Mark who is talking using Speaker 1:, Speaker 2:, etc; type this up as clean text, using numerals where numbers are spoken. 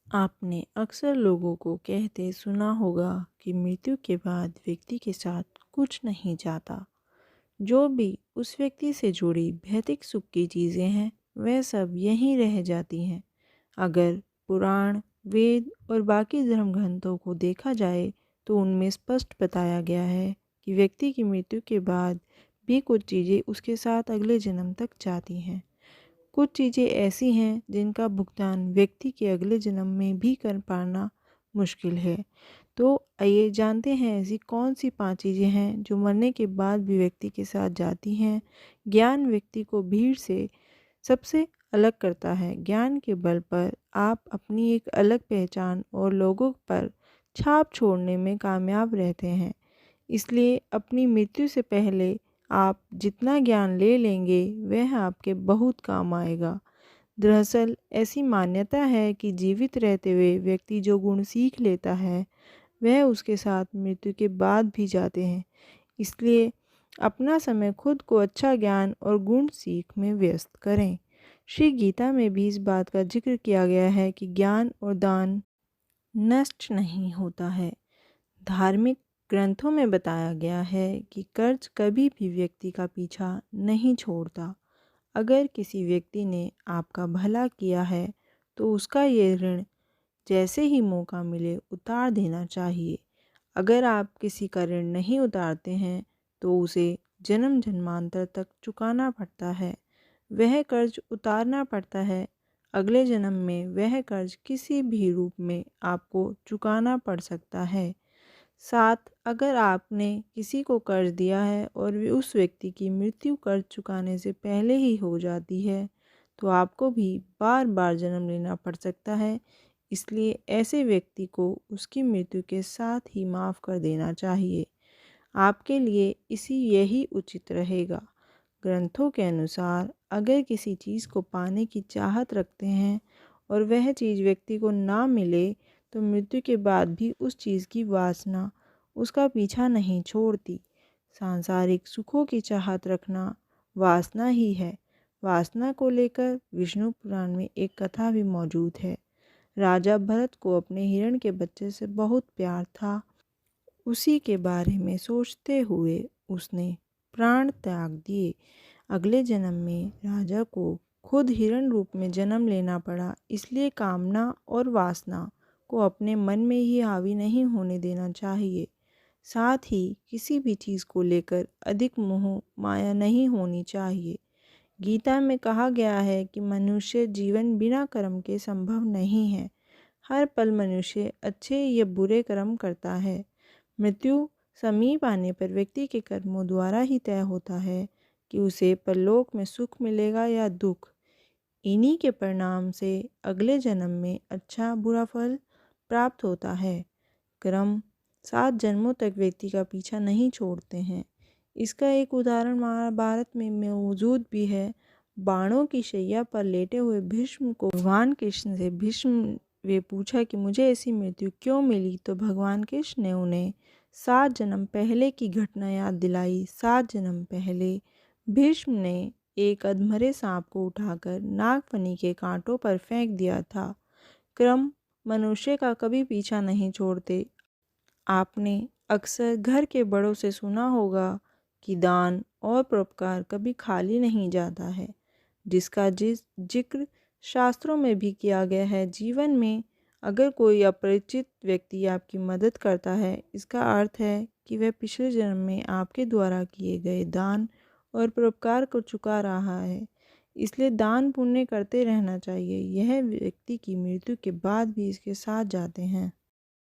Speaker 1: आपने अक्सर लोगों को कहते सुना होगा कि मृत्यु के बाद व्यक्ति के साथ कुछ नहीं जाता। जो भी उस व्यक्ति से जुड़ी भौतिक सुख की चीज़ें हैं वह सब यहीं रह जाती हैं। अगर पुराण, वेद और बाकी धर्म ग्रंथों को देखा जाए तो उनमें स्पष्ट बताया गया है कि व्यक्ति की मृत्यु के बाद भी कुछ चीज़ें उसके साथ अगले जन्म तक जाती हैं। कुछ चीज़ें ऐसी हैं जिनका भुगतान व्यक्ति के अगले जन्म में भी कर पाना मुश्किल है। तो आइए जानते हैं ऐसी कौन सी 5 चीज़ें हैं जो मरने के बाद भी व्यक्ति के साथ जाती हैं। ज्ञान व्यक्ति को भीड़ से सबसे अलग करता है। ज्ञान के बल पर आप अपनी एक अलग पहचान और लोगों पर छाप छोड़ने में कामयाब रहते हैं। इसलिए अपनी मृत्यु से पहले आप जितना ज्ञान ले लेंगे वह आपके बहुत काम आएगा। दरअसल ऐसी मान्यता है कि जीवित रहते हुए व्यक्ति जो गुण सीख लेता है वह उसके साथ मृत्यु के बाद भी जाते हैं। इसलिए अपना समय खुद को अच्छा ज्ञान और गुण सीख में व्यस्त करें। श्री गीता में भी इस बात का जिक्र किया गया है कि ज्ञान और दान नष्ट नहीं होता है। धार्मिक ग्रंथों में बताया गया है कि कर्ज कभी भी व्यक्ति का पीछा नहीं छोड़ता। अगर किसी व्यक्ति ने आपका भला किया है तो उसका ये ऋण जैसे ही मौका मिले उतार देना चाहिए। अगर आप किसी का ऋण नहीं उतारते हैं तो उसे जन्म जन्मांतर तक चुकाना पड़ता है। वह कर्ज उतारना पड़ता है। अगले जन्म में वह कर्ज किसी भी रूप में आपको चुकाना पड़ सकता है। साथ अगर आपने किसी को कर्ज दिया है और उस व्यक्ति की मृत्यु कर्ज चुकाने से पहले ही हो जाती है तो आपको भी बार बार जन्म लेना पड़ सकता है। इसलिए ऐसे व्यक्ति को उसकी मृत्यु के साथ ही माफ़ कर देना चाहिए। आपके लिए इसी यही उचित रहेगा। ग्रंथों के अनुसार अगर किसी चीज़ को पाने की चाहत रखते हैं और वह चीज़ व्यक्ति को ना मिले तो मृत्यु के बाद भी उस चीज़ की वासना उसका पीछा नहीं छोड़ती। सांसारिक सुखों की चाहत रखना वासना ही है। वासना को लेकर विष्णु पुराण में एक कथा भी मौजूद है। राजा भरत को अपने हिरण के बच्चे से बहुत प्यार था। उसी के बारे में सोचते हुए उसने प्राण त्याग दिए। अगले जन्म में राजा को खुद हिरण रूप में जन्म लेना पड़ा। इसलिए कामना और वासना को अपने मन में ही हावी नहीं होने देना चाहिए। साथ ही किसी भी चीज़ को लेकर अधिक मोह माया नहीं होनी चाहिए। गीता में कहा गया है कि मनुष्य जीवन बिना कर्म के संभव नहीं है। हर पल मनुष्य अच्छे या बुरे कर्म करता है। मृत्यु समीप आने पर व्यक्ति के कर्मों द्वारा ही तय होता है कि उसे परलोक में सुख मिलेगा या दुख। इन्हीं के परिणाम से अगले जन्म में अच्छा बुरा फल प्राप्त होता है। कर्म 7 जन्मों तक व्यक्ति का पीछा नहीं छोड़ते हैं। इसका एक उदाहरण महाभारत में मौजूद भी है। बाणों की शैया पर लेटे हुए भीष्म को भगवान कृष्ण से भीष्म वे पूछा कि मुझे ऐसी मृत्यु क्यों मिली, तो भगवान कृष्ण ने उन्हें 7 जन्म पहले की घटना याद दिलाई। 7 जन्म पहले भीष्म ने एक अधमरे सांप को उठाकर नागफनी के कांटों पर फेंक दिया था। क्रम मनुष्य का कभी पीछा नहीं छोड़ते। आपने अक्सर घर के बड़ों से सुना होगा कि दान और परोपकार कभी खाली नहीं जाता है, जिसका जिक्र शास्त्रों में भी किया गया है। जीवन में अगर कोई अपरिचित व्यक्ति आपकी मदद करता है, इसका अर्थ है कि वह पिछले जन्म में आपके द्वारा किए गए दान और परोपकार को चुका रहा है। इसलिए दान पुण्य करते रहना चाहिए। यह व्यक्ति की मृत्यु के बाद भी इसके साथ जाते हैं।